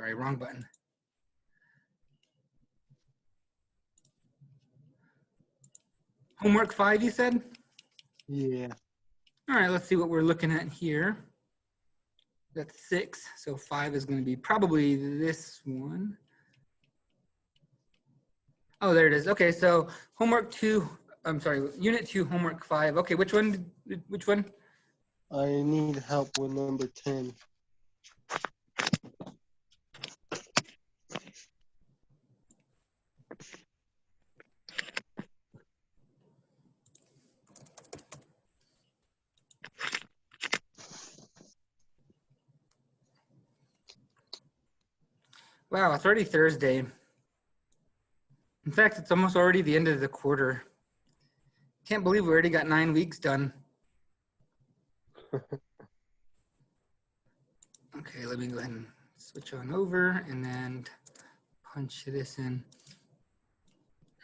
Sorry, wrong button. Homework 5, you said? Yeah. All right, let's see what we're looking at here. That's 6, so 5 is going to be probably this one. Oh, there it is. Okay, so homework 2, I'm sorry, unit 2, homework 5. Okay, which one? Which one? I need help with number 10. Wow, it's already Thursday. In fact, it's almost already the end of the quarter. Can't believe we already got 9 weeks done. Okay, let me go ahead and switch on over and then punch this in.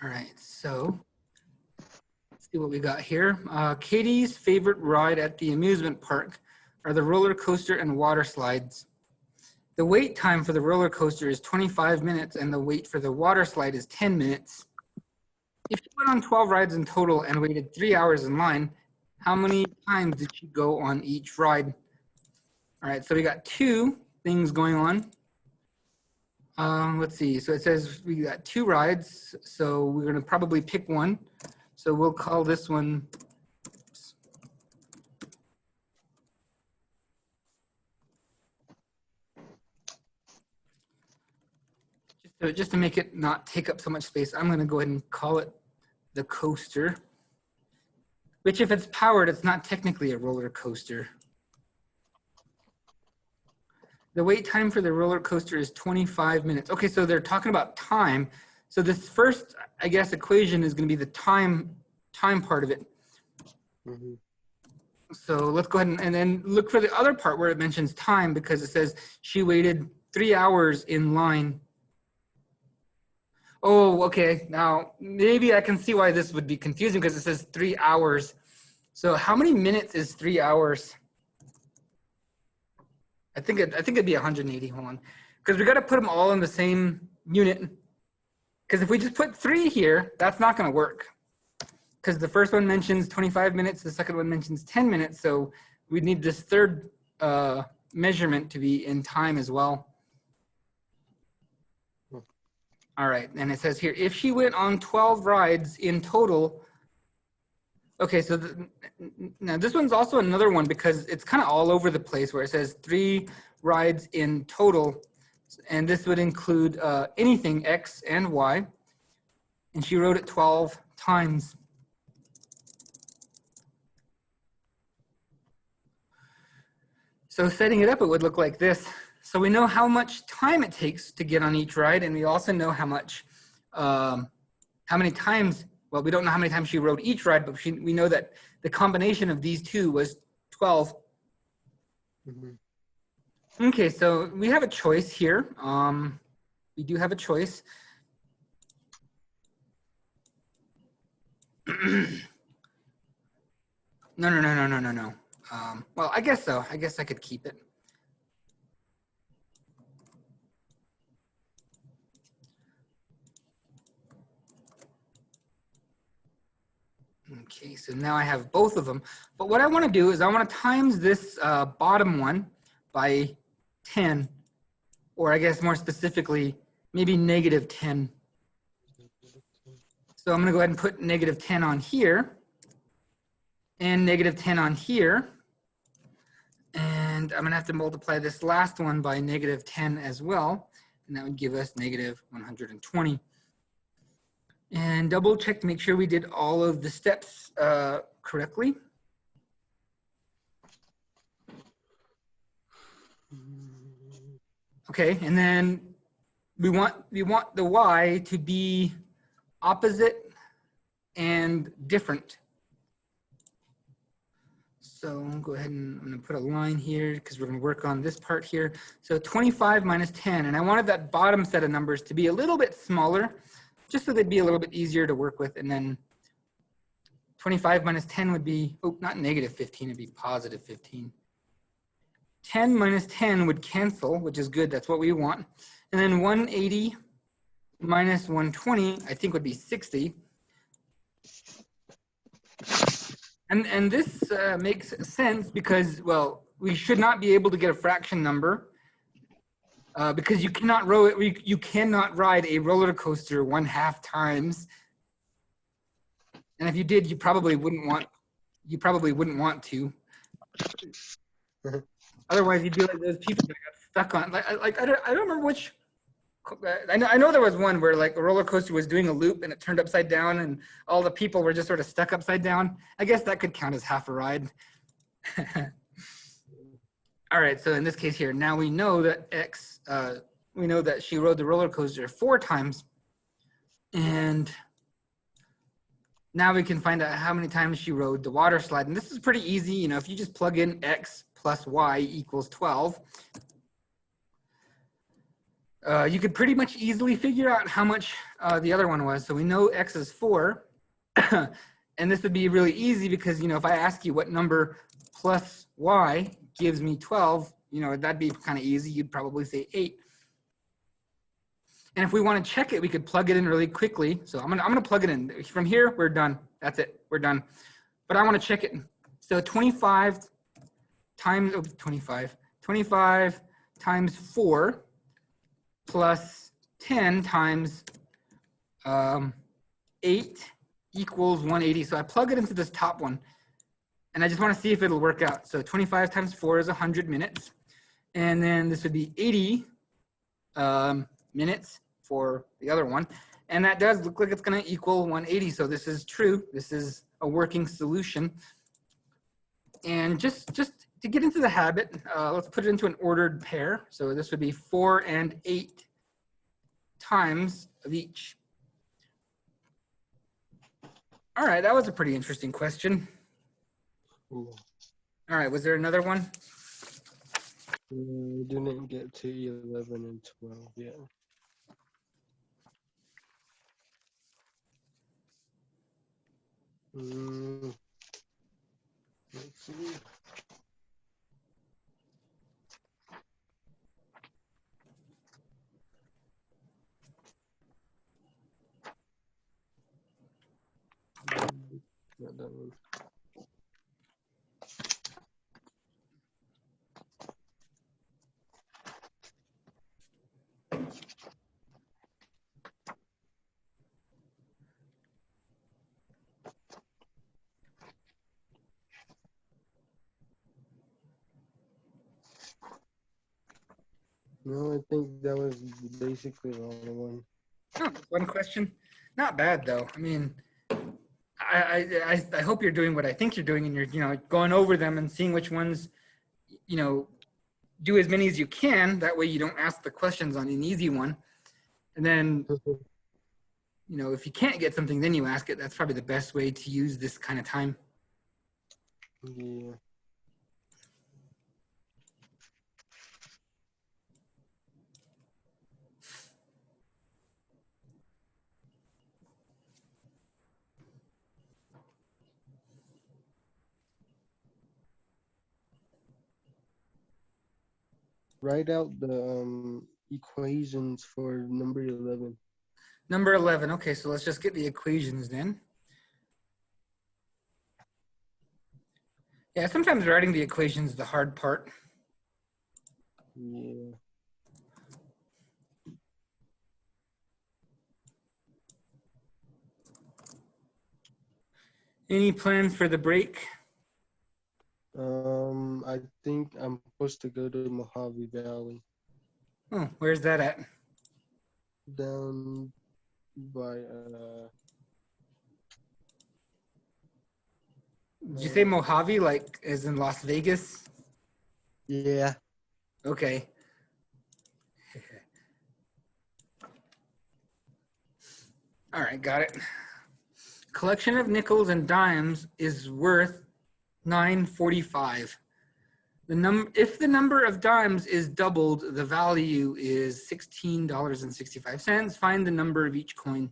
All right, so let's see what we got here. Katie's favorite ride at the amusement park are the roller coaster and water slides. The wait time for the roller coaster is 25 minutes and the wait for the water slide is 10 minutes. If you went on 12 rides in total and waited 3 hours in line, how many times did you go on each ride? All right, so we got 2 things going on. Let's see, so it says we got 2 rides, so we're gonna probably pick one. So we'll call this one, just to make it not take up so much space, I'm gonna go ahead and call it the coaster, which if it's powered, it's not technically a roller coaster. The wait time for the roller coaster is 25 minutes. Okay, so they're talking about time. So this first, I guess, equation is going to be the time part of it. Mm-hmm. So let's go ahead and then look for the other part where it mentions time, because it says she waited 3 hours in line. Oh, okay. Now, maybe I can see why this would be confusing, because it says 3 hours. So how many minutes is 3 hours? I think it'd be 180. Hold on, because we got to put them all in the same unit. Because if we just put 3 here, that's not going to work. Because the first one mentions 25 minutes, the second one mentions 10 minutes. So we need this third measurement to be in time as well. All right, and it says here, if she went on 12 rides in total. Okay, so now this one's also another one because it's kind of all over the place, where it says 3 rides in total. And this would include anything X and Y. And she wrote it 12 times. So setting it up, it would look like this. So we know how much time it takes to get on each ride, and we also know how many times. Well, we don't know how many times she rode each ride, but we know that the combination of these 2 was 12. Mm-hmm. Okay, so we have a choice here. We do have a choice. No. Well, I guess so. I guess I could keep it. Okay, so now I have both of them. But what I want to do is I want to times this bottom one by 10, or I guess more specifically, maybe -10. So I'm going to go ahead and put -10 on here and -10 on here. And I'm going to have to multiply this last one by -10 as well. And that would give us -120. And double check to make sure we did all of the steps correctly. Okay, and then we want the Y to be opposite and different. So go ahead and I'm going to put a line here because we're going to work on this part here. So 25 minus 10, and I wanted that bottom set of numbers to be a little bit smaller, just so they'd be a little bit easier to work with. And then 25 minus 10 would be, oh, not -15, it'd be +15. 10 minus 10 would cancel, which is good. That's what we want. And then 180 minus 120, I think would be 60. And this makes sense because, well, we should not be able to get a fraction number because you cannot ride a roller coaster 1/2 times. And if you did, you probably wouldn't want to. Otherwise, you'd be like those people that got stuck on. I don't remember which. I know there was one where like a roller coaster was doing a loop and it turned upside down and all the people were just sort of stuck upside down. I guess that could count as half a ride. All right, so in this case here, now we know that we know that she rode the roller coaster 4 times. And now we can find out how many times she rode the water slide. And this is pretty easy. You know, if you just plug in x plus y equals 12, you could pretty much easily figure out how much the other one was. So we know x is 4. And this would be really easy because, you know, if I ask you what number plus y gives me 12, you know, that'd be kind of easy. You'd probably say 8. And if we want to check it, we could plug it in really quickly. So I'm gonna plug it in. From here, we're done. That's it. We're done. But I want to check it. So 25 times 25 times 4 plus 10 times 8 equals 180. So I plug it into this top one. And I just want to see if it'll work out. So 25 times 4 is 100 minutes. And then this would be 80 minutes for the other one. And that does look like it's going to equal 180. So this is true. This is a working solution. And just to get into the habit, let's put it into an ordered pair. So this would be 4 and 8 times of each. All right, that was a pretty interesting question. Ooh. All right, was there another one? Didn't get to 11 and 12 yet. Let's see. Not that one. No, I think that was basically the only one. Oh, one question. Not bad though. I mean, I hope you're doing what I think you're doing, and you're going over them and seeing which ones do as many as you can. That way you don't ask the questions on an easy one, and then if you can't get something, then you ask it. That's probably the best way to use this kind of time. Yeah. Write out the equations for number 11. Number 11. Okay, so let's just get the equations then. Yeah, sometimes writing the equations is the hard part. Yeah. Any plans for the break? I think I'm supposed to go to Mojave Valley. Oh, where's that at? Down by Did you say Mojave, like as in Las Vegas? yeah. Okay. All right, got it. Collection of nickels and dimes is worth $9.45. If the number of dimes is doubled, the value is $16.65. Find the number of each coin.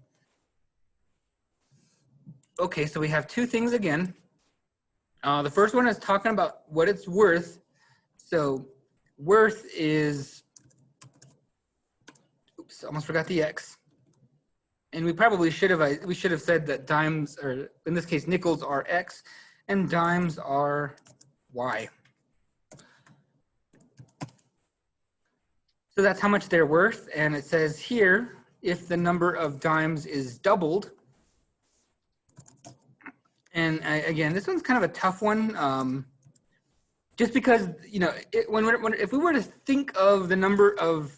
Okay, so we have two things again. The first one is talking about what it's worth. So worth is, oops, almost forgot the X. And we probably should have said that dimes, or in this case, nickels are X and dimes are Y. So that's how much they're worth. And it says here, if the number of dimes is doubled, and again, this one's kind of a tough one, just because, you know, if we were to think of the number of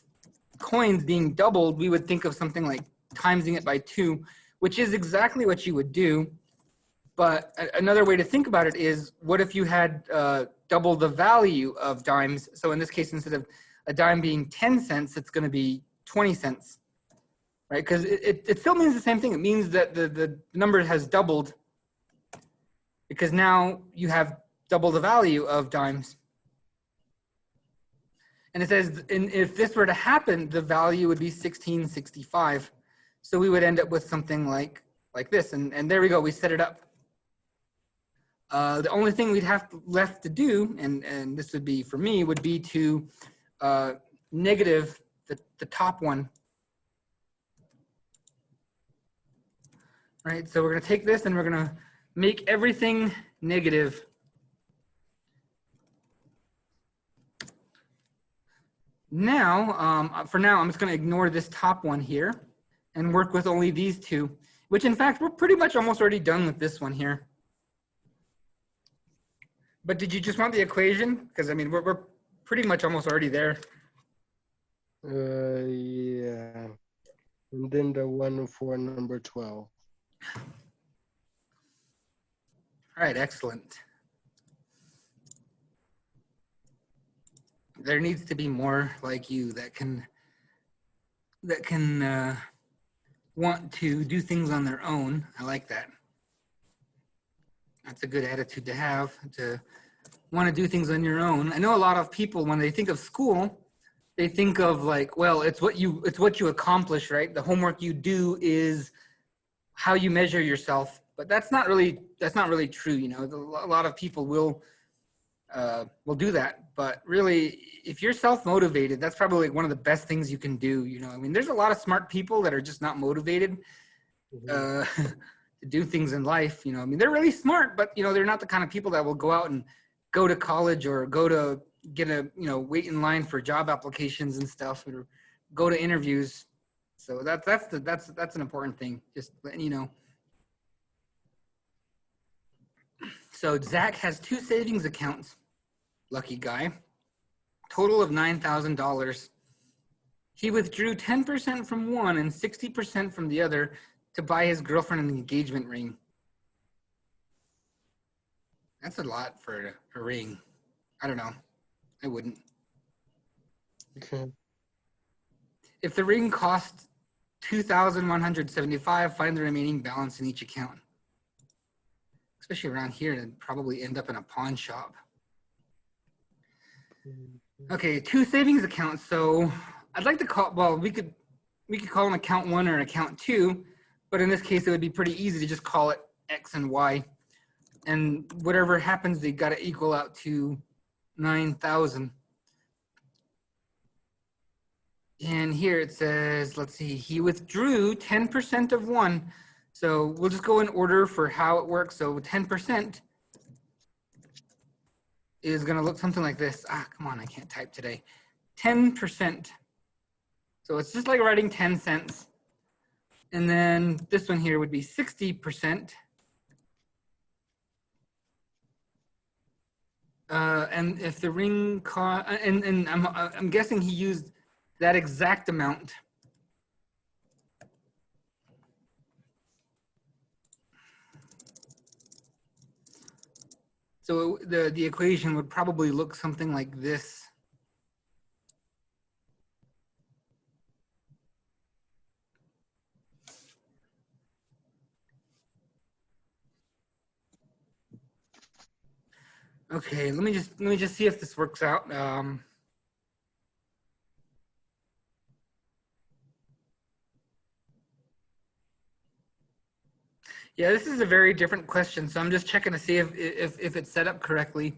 coins being doubled, we would think of something like timesing it by 2, which is exactly what you would do. But another way to think about it is, what if you had double the value of dimes? So in this case, instead of a dime being 10 cents, it's going to be 20 cents, right? Because it still means the same thing. It means that the number has doubled, because now you have double the value of dimes. And it says, if this were to happen, the value would be 1665. So we would end up with something like this. And there we go, we set it up. The only thing we'd have left to do, and this would be for me, would be to negative the top one. Right, so we're going to take this and we're going to make everything negative. Now, for now, I'm just going to ignore this top one here and work with only these two, which in fact, we're pretty much almost already done with this one here. But did you just want the equation? Because I mean, we're pretty much almost already there. Yeah. And then the one for number 12. All right, excellent. There needs to be more like you that can want to do things on their own. I like that. That's a good attitude to have, to want to do things on your own. I know a lot of people, when they think of school, they think of like, well, it's what you accomplish, right? The homework you do is how you measure yourself. But that's not really true. You know, a lot of people will do that. But really, if you're self-motivated, that's probably one of the best things you can do. You know, I mean, there's a lot of smart people that are just not motivated to do things in life. You know, I mean, they're really smart, but you know, they're not the kind of people that will go out and go to college or go to get a, you know, wait in line for job applications and stuff, or go to interviews. So that's an important thing. Just letting you know. So Zach has 2 savings accounts. Lucky guy. Total of $9,000. He withdrew 10% from one and 60% from the other to buy his girlfriend an engagement ring. That's a lot for a ring. I don't know. I wouldn't. Okay. If the ring costs $2,175, find the remaining balance in each account. Especially around here, it'd probably end up in a pawn shop. Okay, 2 savings accounts. So I'd like to call, well, we could call them account 1 or account 2, but in this case, it would be pretty easy to just call it X and Y. And whatever happens, they got to equal out to 9,000. And here it says, let's see, he withdrew 10% of one. So we'll just go in order for how it works. So 10% is going to look something like this. Ah, come on, I can't type today. 10%. So it's just like writing 10 cents. And then this one here would be 60%. And if the ring cost, and I'm guessing he used that exact amount. So the equation would probably look something like this. Okay, let me just see if this works out. Yeah, this is a very different question, so I'm just checking to see if it's set up correctly.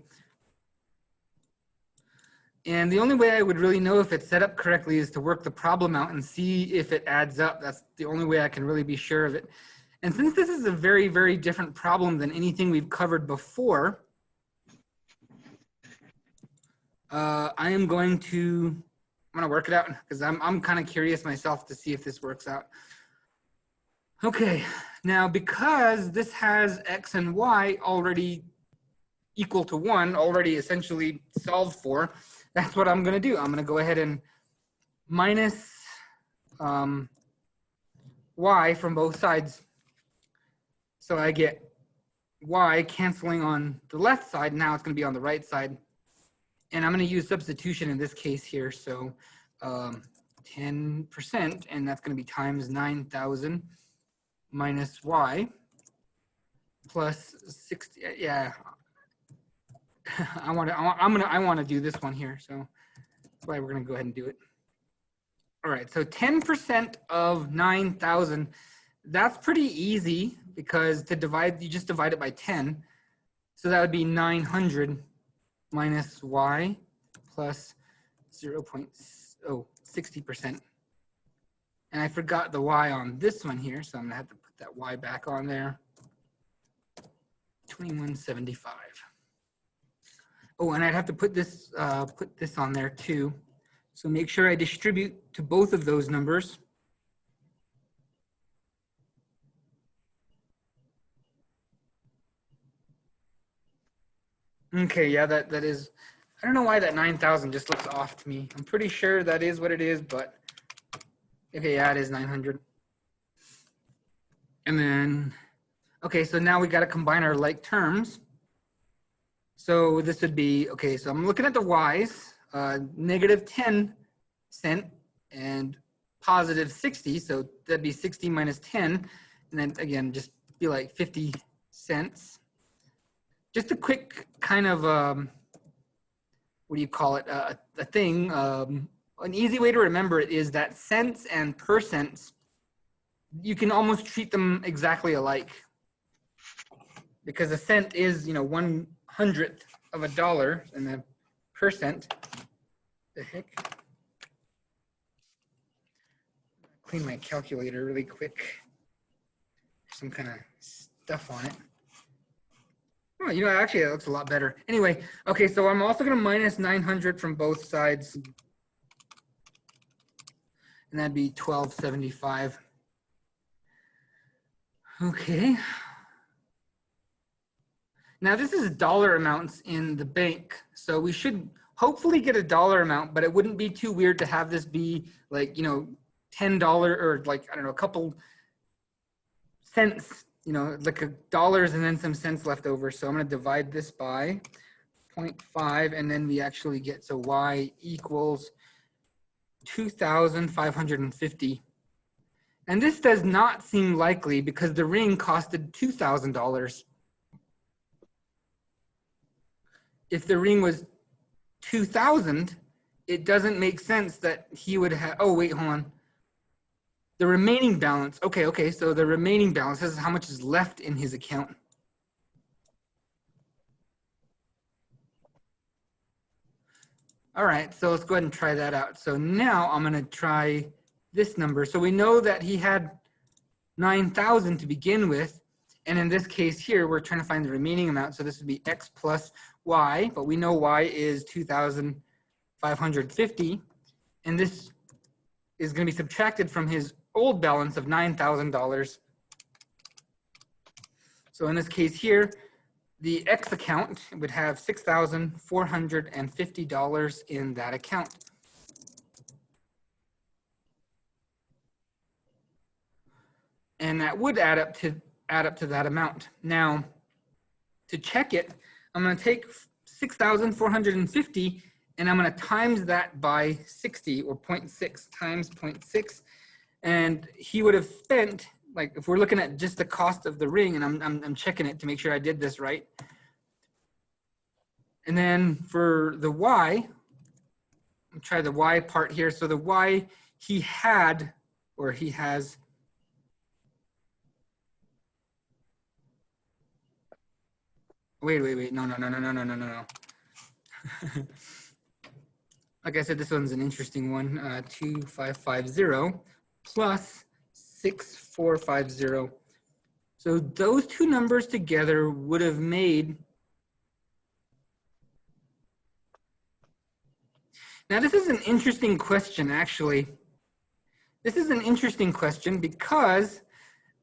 And the only way I would really know if it's set up correctly is to work the problem out and see if it adds up. That's the only way I can really be sure of it. And since this is a very, very different problem than anything we've covered before, I'm going to work it out because I'm kind of curious myself to see if this works out. Okay, now because this has x and y already equal to 1, already essentially solved for, that's what I'm going to do. I'm going to go ahead and minus y from both sides. So I get y canceling on the left side. Now it's going to be on the right side. And I'm going to use substitution in this case here. So 10%, and that's going to be times 9,000 minus y plus 60. Yeah, I want to do this one here. So that's why we're going to go ahead and do it. All right, so 10% of 9,000, that's pretty easy because to divide, you just divide it by 10. So that would be 900 minus y plus 0.60%. And I forgot the y on this one here, so I'm gonna have to put that y back on there. 2175. Oh, and I'd have to put this on there too. So make sure I distribute to both of those numbers. Okay, yeah, that is, I don't know why that 9,000 just looks off to me. I'm pretty sure that is what it is, but okay, yeah, it is 900. And then, okay, so now we got to combine our like terms. So this would be, okay, so I'm looking at the y's, negative 10 cent and positive 60. So that'd be 60 minus 10. And then again, just be like 50 cents. Just a quick kind of, what do you call it? A thing. An easy way to remember it is that cents and percents, you can almost treat them exactly alike. Because a cent is, 1/100th of a dollar, and a percent, the heck? Clean my calculator really quick. Some kind of stuff on it. Oh, actually that looks a lot better. Anyway, okay, so I'm also going to minus 900 from both sides. And that'd be 1275. Okay. Now this is dollar amounts in the bank. So we should hopefully get a dollar amount, but it wouldn't be too weird to have this be like, $10 or like, I don't know, a couple cents, like dollars and then some cents left over. So I'm going to divide this by 0.5 and then we actually get, so y equals 2,550. And this does not seem likely because the ring costed $2,000. If the ring was 2,000, it doesn't make sense that he would have, oh wait, hold on. The remaining balance, okay, so the remaining balance, this is how much is left in his account. All right, so let's go ahead and try that out. So now I'm gonna try this number. So we know that he had 9,000 to begin with. And in this case here, we're trying to find the remaining amount. So this would be x plus y, but we know y is 2,550. And this is going to be subtracted from his old balance of $9,000. So in this case here, the X account would have $6,450 in that account. And that would add up to that amount. Now, to check it, I'm going to take 6,450 and I'm going to times that by 60 or 0.6 times 0.6. And he would have spent, like if we're looking at just the cost of the ring, and I'm checking it to make sure I did this right. And then for the Y, I'll try the Y part here. So the Y he had, or he has, wait, no. like I said, this one's an interesting one. 2550 plus 6450. So those two numbers together would have made. Now this is an interesting question, actually. This is an interesting question because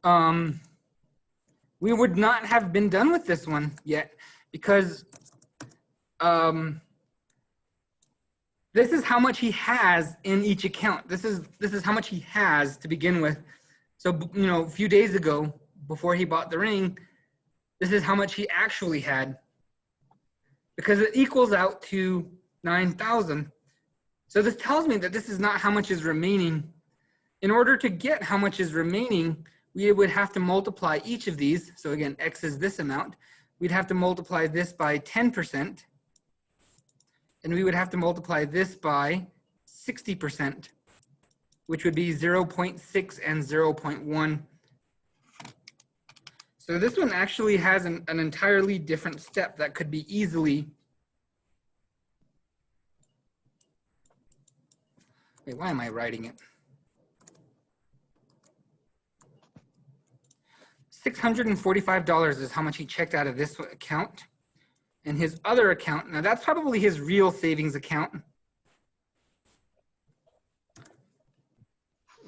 we would not have been done with this one yet, because this is how much he has in each account. This is how much he has to begin with. So, you know, a few days ago, before he bought the ring, this is how much he actually had, because it equals out to 9,000. So this tells me that this is not how much is remaining. In order to get how much is remaining, we would have to multiply each of these. So again, X is this amount. We'd have to multiply this by 10%. And we would have to multiply this by 60%, which would be 0.6 and 0.1. So this one actually has an entirely different step that could be easily. Wait, why am I writing it? $645 is how much he checked out of this account. And his other account, now that's probably his real savings account.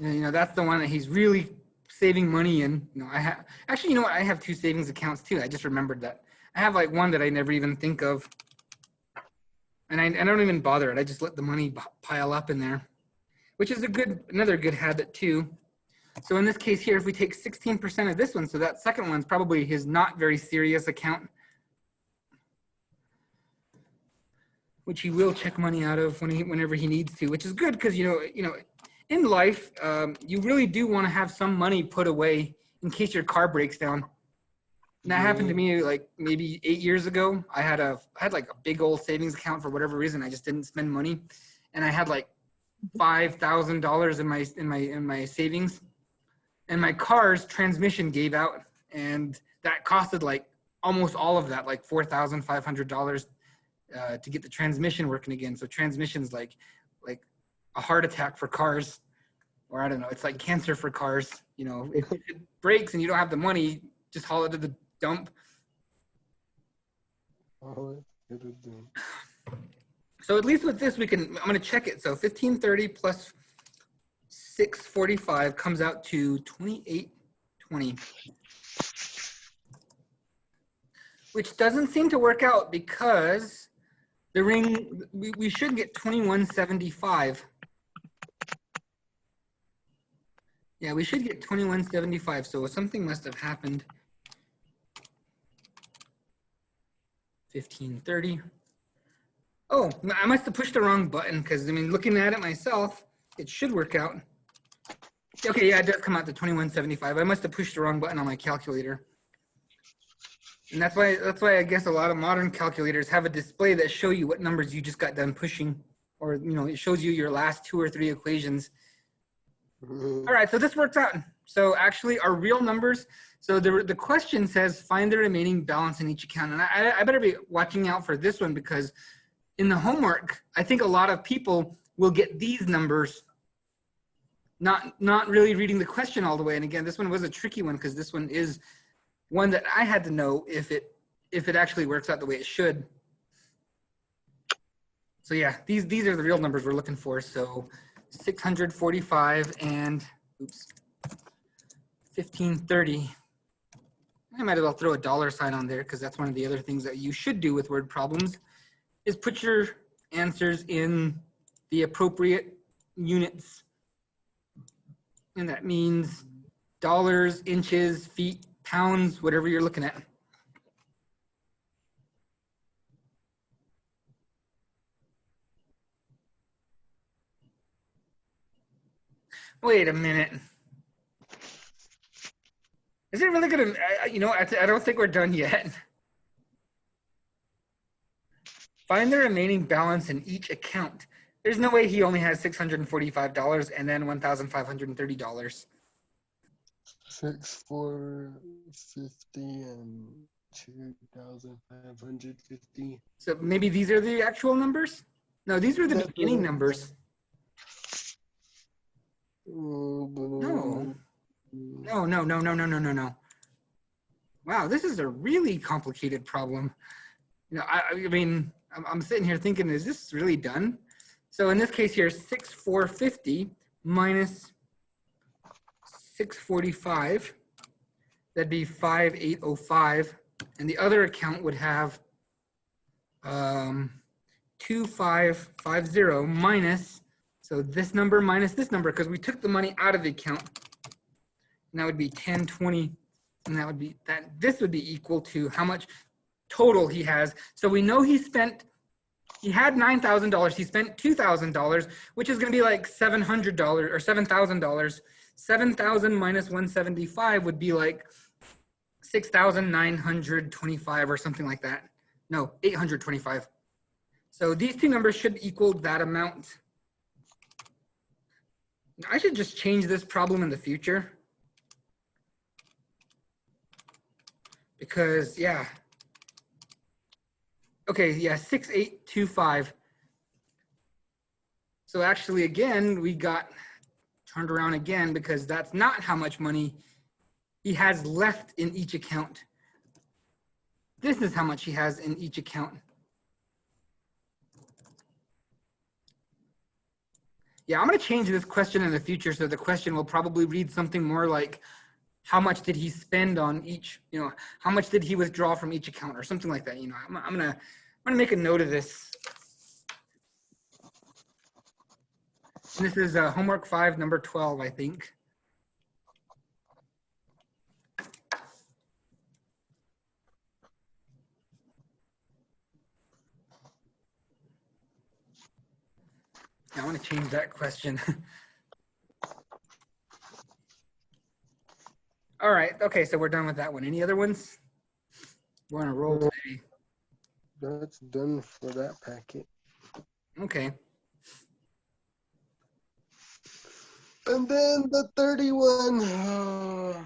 And, you know, that's the one that he's really saving money in. You know, I have actually, you know what? I have two savings accounts too. I just remembered that. I have like one that I never even think of, and I don't even bother it. I just let the money pile up in there, which is another good habit too. So in this case here, if we take 16% of this one, so that second one's probably his not very serious account, which he will check money out of whenever he needs to, which is good because you know, in life, you really do want to have some money put away in case your car breaks down. And that happened to me like maybe 8 years ago. I had like a big old savings account for whatever reason. I just didn't spend money, and I had like $5,000 in my savings, and my car's transmission gave out, and that costed like almost all of that, like $4,500 to get the transmission working again. So transmission's like a heart attack for cars, or I don't know, it's like cancer for cars. You know, if it breaks and you don't have the money, just haul it to the dump. So at least with this, I'm going to check it. So 1530 plus 645 comes out to 2820, which doesn't seem to work out because the ring, we should get 2175. Yeah, we should get 2175. So something must have happened. 1530. Oh, I must have pushed the wrong button because, I mean, looking at it myself, it should work out. Okay, yeah, it does come out to 2175. I must have pushed the wrong button on my calculator. And that's why I guess a lot of modern calculators have a display that show you what numbers you just got done pushing, or, you know, it shows you your last 2 or 3 equations. All right, so this works out. So actually our real numbers, so the question says find the remaining balance in each account. And I better be watching out for this one because in the homework, I think a lot of people will get these numbers, not really reading the question all the way. And again, this one was a tricky one because this one is one that I had to know if it actually works out the way it should. So yeah, these are the real numbers we're looking for. So 645 and 1530. I might as well throw a $sign on there because that's one of the other things that you should do with word problems is put your answers in the appropriate units. And that means dollars, inches, feet, pounds, whatever you're looking at. Wait a minute. Is it really gonna, you know, I don't think we're done yet. Find the remaining balance in each account. There's no way he only has $645 and then $1,530. 6,450 and 2,550. So maybe these are the actual numbers? No, these were the beginning numbers. No. No, no, no, no, no, no, no, no. Wow, this is a really complicated problem. You know, I mean, I'm sitting here thinking, is this really done? So in this case here, 6,450 minus 645, that'd be 5,805. And the other account would have 2,550 minus, so this number minus this number, because we took the money out of the account. And that would be 1020, and that would be that. This would be equal to how much total he has. So we know he had $9,000. He spent $2,000, which is going to be like $700 or $7,000. 7,000 minus 175 would be like 6,925 or something like that. No, 825. So these two numbers should equal that amount. I should just change this problem in the future. Because, yeah. Okay, yeah, 6,825. So actually, again, we got turned around again because that's not how much money he has left in each account. This is how much he has in each account. Yeah, I'm going to change this question in the future. So the question will probably read something more like, how much did he spend on each, you know, how much did he withdraw from each account or something like that. You know, I'm gonna make a note of this. And this is homework 5, number 12, I think. I want to change that question. All right. Okay, so we're done with that one. Any other ones? We're on a roll today. That's done for that packet. Okay. And then the 31.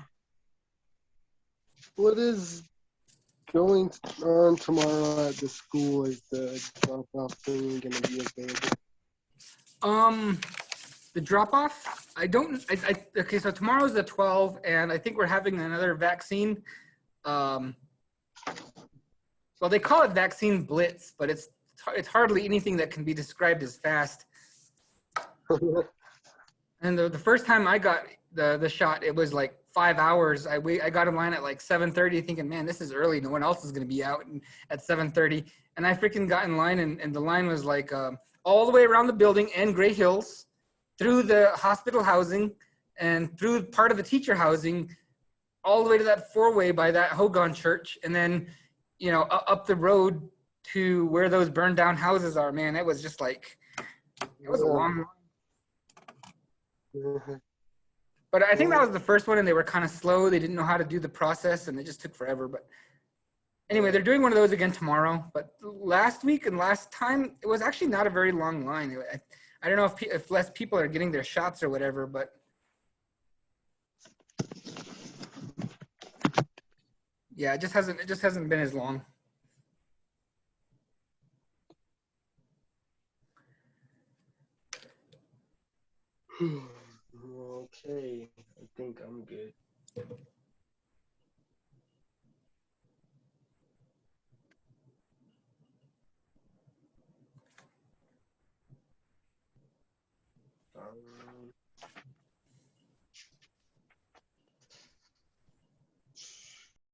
What is going on tomorrow at the school? Is the drop-off thing going to be available? The drop off, okay, so tomorrow's the 12, and I think we're having another vaccine. Well, they call it vaccine blitz, but it's hardly anything that can be described as fast. And the first time I got the shot, it was like 5 hours. I got in line at like 7:30 thinking, man, this is early. No one else is going to be out at 7:30. And I freaking got in line, and the line was like all the way around the building and Gray Hills, through the hospital housing and through part of the teacher housing, all the way to that 4-way by that Hogan church. And then, you know, up the road to where those burned down houses are, man, it was just like, it was a long line. But I think that was the first one, and they were kind of slow. They didn't know how to do the process, and it just took forever. But anyway, they're doing one of those again tomorrow. But last week and last time, it was actually not a very long line. I don't know if less people are getting their shots or whatever, but yeah, it just hasn't been as long. Okay, I think I'm good.